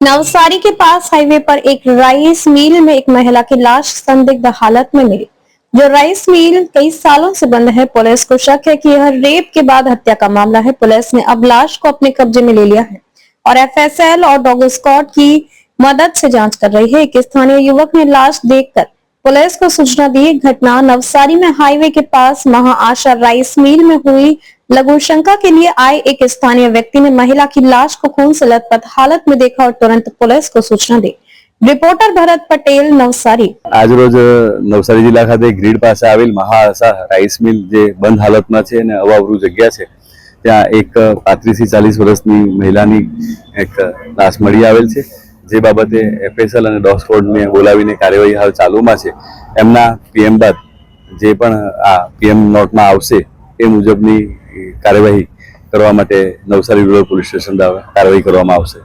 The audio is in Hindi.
नवसारी के पास हाईवे पर एक राइस मिल में एक महिला की लाश संदिग्ध हालत में मिली। जो राइस मिल कई सालों से बंद है। पुलिस को शक है कि यह रेप के बाद हत्या का मामला है। पुलिस ने अब लाश को अपने कब्जे में ले लिया है और एफएसएल और डॉग स्क्वाड की मदद से जांच कर रही है। एक स्थानीय युवक ने लाश देखकर पुलिस को सूचना दी। घटना नवसारी में हाईवे के पास महाआशा राइस मिल में हुई। लघुशंका के लिए आए एक स्थानीय व्यक्ति ने महिला की लाश को खून से लथपथ हालत में देखा और तुरंत पुलिस को सूचना दी। रिपोर्टर भरत पटेल, नवसारी। आज रोज नवसारी जिला खाते ग्रीड पास आवेल महाआशा राइस मिल जे बंद हालत में छे ने अवावरू जग्या छे त्या एक 35 થી 40 વર્ષની મહિલાની એક લાશ મળી આવેલ છે। જે બાબતે એફએસએલ અને ડોગ સ્ક્વોડને બોલાવીને કાર્યવાહી હાલ ચાલુમાં છે। એમના પીએમ બાદ જે પણ આ પીએમ નોટમાં આવશે એ મુજબની કાર્યવાહી કરવા માટે નવસારી રૂરલ પોલીસ સ્ટેશન દ્વારા કાર્યવાહી કરવામાં આવશે।